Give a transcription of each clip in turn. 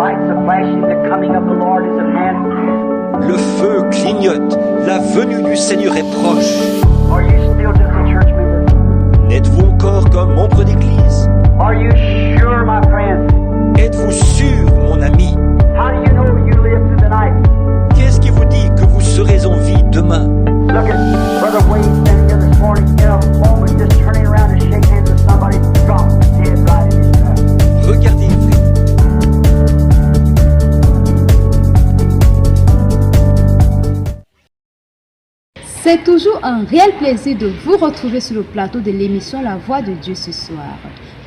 lights are flashing, the coming of the Lord is at hand. Le feu clignote, la venue du Seigneur est proche. Are you still just a church member? N'êtes-vous encore qu'un membre d'église? Are you sure, my friend? Êtes-vous sûr, mon ami? How do you know you live through the night? Qu'est-ce qui vous dit que vous serez en vie demain? Look at Brother Wade standing here this morning in a moment, just turning around and shake hands with somebody, drop dead right in his tracks. Regardez, frère. C'est toujours un réel plaisir de vous retrouver sur le plateau de l'émission La Voix de Dieu ce soir.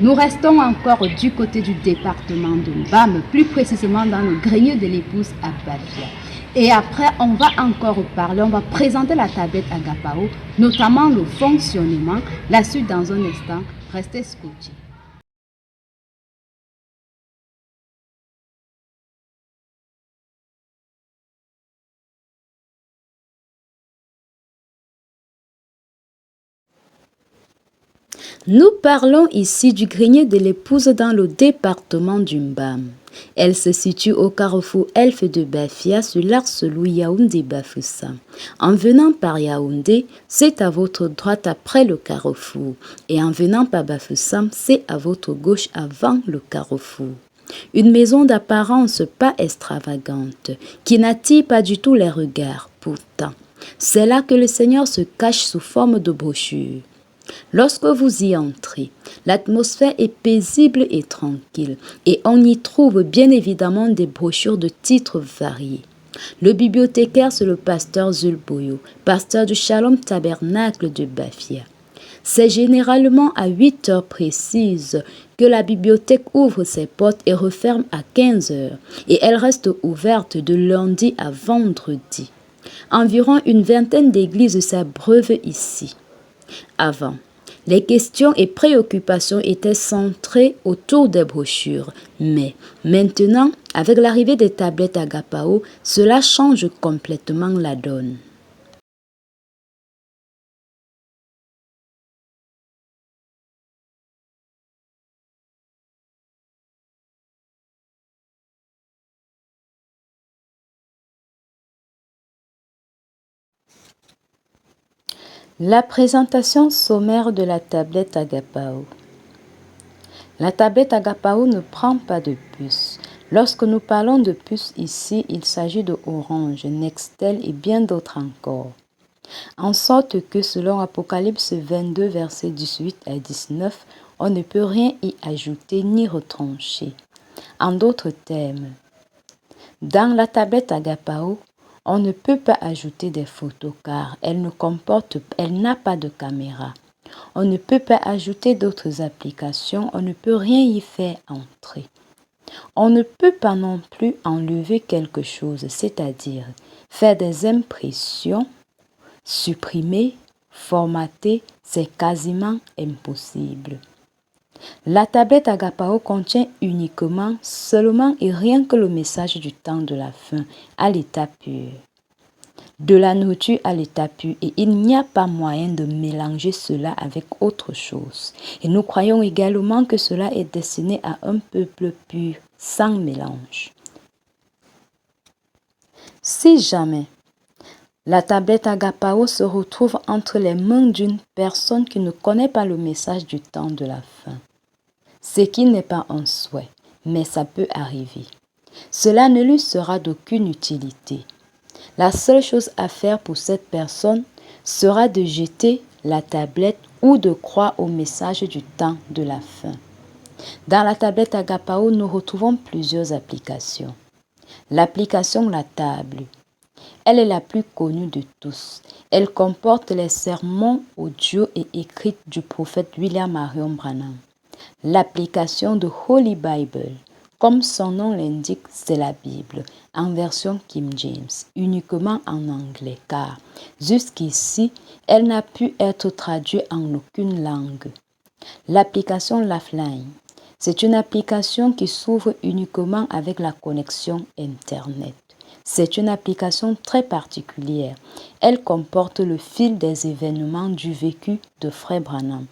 Nous restons encore du côté du département de Mbam, plus précisément dans le grenier de l'épouse à Bafia. Et après, on va encore parler, on va présenter la tablette Agapao, notamment le fonctionnement. La suite dans un instant, restez scotchés. Nous parlons ici du grenier de l'épouse dans le département du Mbam. Elle se situe au carrefour Elfe de Bafia sur l'axe Yaoundé-Bafoussa. En venant par Yaoundé, c'est à votre droite après le carrefour. Et en venant par Bafoussa, c'est à votre gauche avant le carrefour. Une maison d'apparence pas extravagante, qui n'attire pas du tout les regards. Pourtant, c'est là que le Seigneur se cache sous forme de brochure. Lorsque vous y entrez, l'atmosphère est paisible et tranquille et on y trouve bien évidemment des brochures de titres variés. Le bibliothécaire, c'est le pasteur Zulboyo, pasteur du Shalom Tabernacle de Bafia. C'est généralement à 8 heures précises que la bibliothèque ouvre ses portes et referme à 15 heures et elle reste ouverte de lundi à vendredi. Environ une vingtaine d'églises s'abreuvent ici. Avant, les questions et préoccupations étaient centrées autour des brochures, mais maintenant, avec l'arrivée des tablettes Agapao, cela change complètement la donne. La présentation sommaire de la tablette Agapao. La tablette Agapao ne prend pas de puce. Lorsque nous parlons de puce ici, il s'agit de Orange, Nextel et bien d'autres encore. En sorte que selon Apocalypse 22, versets 18 à 19, on ne peut rien y ajouter ni retrancher. En d'autres termes, dans la tablette Agapao, on ne peut pas ajouter des photos car elle n'a pas de caméra. On ne peut pas ajouter d'autres applications, on ne peut rien y faire entrer. On ne peut pas non plus enlever quelque chose, c'est-à-dire faire des impressions, supprimer, formater, c'est quasiment impossible. La tablette Agapao contient uniquement, seulement et rien que le message du temps de la fin à l'état pur. De la nourriture à l'état pur et il n'y a pas moyen de mélanger cela avec autre chose. Et nous croyons également que cela est destiné à un peuple pur, sans mélange. Si jamais la tablette Agapao se retrouve entre les mains d'une personne qui ne connaît pas le message du temps de la fin, ce qui n'est pas un souhait, mais ça peut arriver. Cela ne lui sera d'aucune utilité. La seule chose à faire pour cette personne sera de jeter la tablette ou de croire au message du temps de la fin. Dans la tablette Agapao, nous retrouvons plusieurs applications. L'application La Table. Elle est la plus connue de tous. Elle comporte les sermons audio et écrits du prophète William Marion Branham. L'application de Holy Bible. Comme son nom l'indique, c'est la Bible, en version King James, uniquement en anglais, car jusqu'ici, elle n'a pu être traduite en aucune langue. L'application Lifeline, c'est une application qui s'ouvre uniquement avec la connexion Internet. C'est une application très particulière. Elle comporte le fil des événements du vécu de Frère Branham.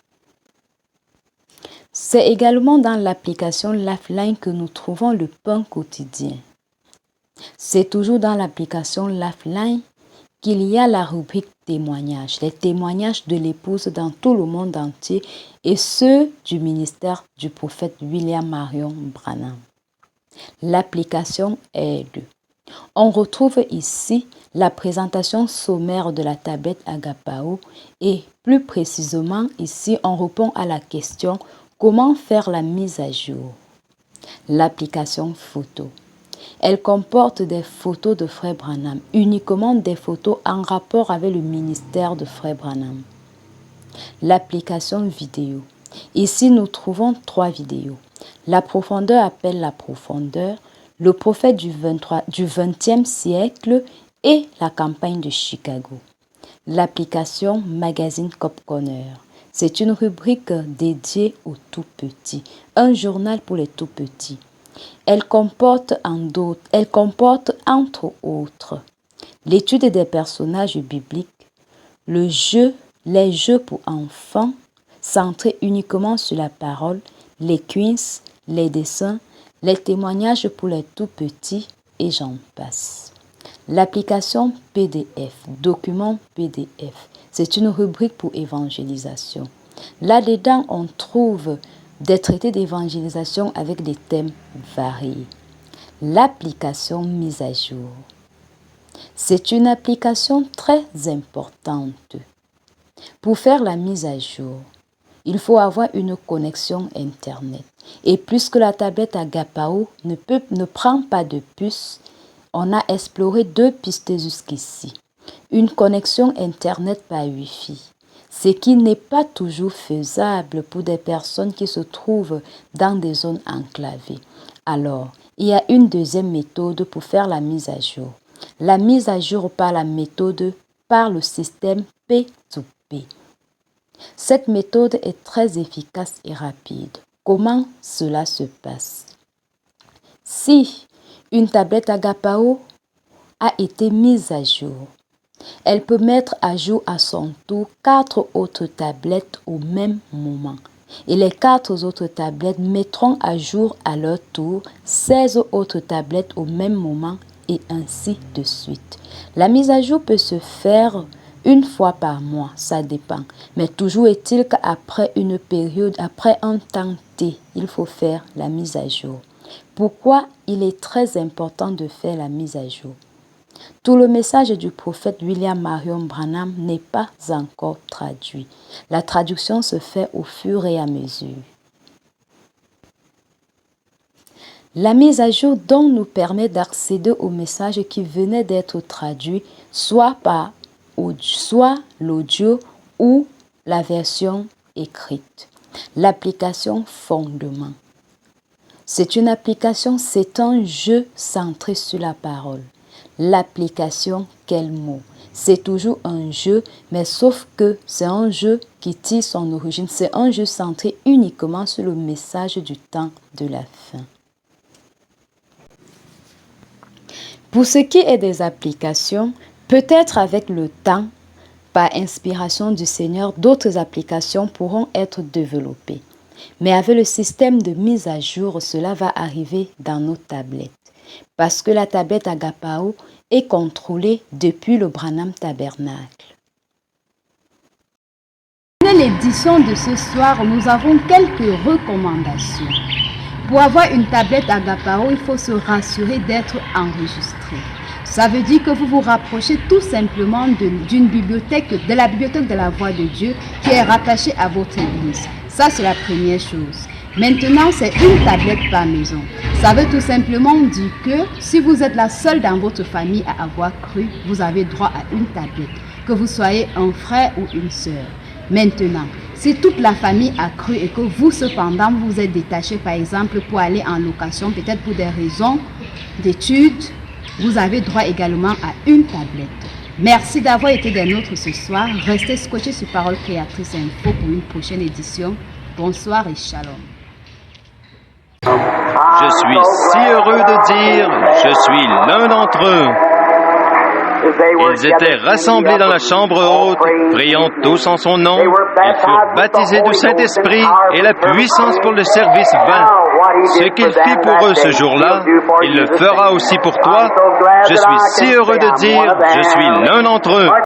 C'est également dans l'application Lifeline que nous trouvons le pain quotidien. C'est toujours dans l'application Lifeline qu'il y a la rubrique témoignages, les témoignages de l'épouse dans tout le monde entier et ceux du ministère du prophète William Marion Branham. L'application Aide. On retrouve ici la présentation sommaire de la tablette Agapao et plus précisément ici on répond à la question comment faire la mise à jour. L'application photo. Elle comporte des photos de Frère Branham, uniquement des photos en rapport avec le ministère de Frère Branham. L'application vidéo. Ici, nous trouvons 3 vidéos. La profondeur appelle la profondeur, le prophète du XXe siècle et la campagne de Chicago. L'application Magazine Cop Corner. C'est une rubrique dédiée aux tout petits, un journal pour les tout petits. Elle comporte entre autres l'étude des personnages bibliques, les jeux pour enfants centrés uniquement sur la parole, les quiz, les dessins, les témoignages pour les tout petits et j'en passe. L'application PDF, document PDF, c'est une rubrique pour évangélisation. Là-dedans, on trouve des traités d'évangélisation avec des thèmes variés. L'application mise à jour. C'est une application très importante. Pour faire la mise à jour, il faut avoir une connexion Internet. Et puisque la tablette Agapao ne prend pas de puce, on a exploré 2 pistes jusqu'ici. Une connexion Internet par Wi-Fi, ce qui n'est pas toujours faisable pour des personnes qui se trouvent dans des zones enclavées. Alors, il y a une deuxième méthode pour faire la mise à jour. La mise à jour par le système P2P. Cette méthode est très efficace et rapide. Comment cela se passe? Si une tablette Agapao a été mise à jour, elle peut mettre à jour à son tour 4 autres tablettes au même moment. Et les 4 autres tablettes mettront à jour à leur tour 16 autres tablettes au même moment et ainsi de suite. La mise à jour peut se faire une fois par mois, ça dépend. Mais toujours est-il qu'après une période, après un temps T, il faut faire la mise à jour. Pourquoi il est très important de faire la mise à jour? Tout le message du prophète William Marion Branham n'est pas encore traduit. La traduction se fait au fur et à mesure. La mise à jour donc nous permet d'accéder au message qui venait d'être traduit, soit l'audio ou la version écrite. L'application Fondement. C'est une application, c'est un jeu centré sur la parole. L'application Quel mot? C'est toujours un jeu, mais sauf que c'est un jeu qui tire son origine. C'est un jeu centré uniquement sur le message du temps de la fin. Pour ce qui est des applications, peut-être avec le temps, par inspiration du Seigneur, d'autres applications pourront être développées. Mais avec le système de mise à jour, cela va arriver dans nos tablettes. Parce que la tablette Agapao est contrôlée depuis le Branham Tabernacle. Dans l'édition de ce soir, nous avons quelques recommandations. Pour avoir une tablette Agapao, il faut se rassurer d'être enregistré. Ça veut dire que vous vous rapprochez tout simplement d'une bibliothèque, de la bibliothèque de la Voix de Dieu qui est rattachée à votre église. Ça, c'est la première chose. Maintenant, c'est une tablette par maison. Ça veut tout simplement dire que si vous êtes la seule dans votre famille à avoir cru, vous avez droit à une tablette, que vous soyez un frère ou une sœur. Maintenant, si toute la famille a cru et que vous, cependant, vous êtes détaché, par exemple, pour aller en location, peut-être pour des raisons d'études, vous avez droit également à une tablette. Merci d'avoir été des nôtres ce soir. Restez scotchés sur Parole Créatrice Info pour une prochaine édition. Bonsoir et shalom. Je suis si heureux de dire, je suis l'un d'entre eux. Ils étaient rassemblés dans la chambre haute, priant tous en son nom. Ils furent baptisés du Saint-Esprit et la puissance pour le service vint. Ce qu'il fit pour eux ce jour-là, il le fera aussi pour toi. Je suis si heureux de dire, je suis l'un d'entre eux.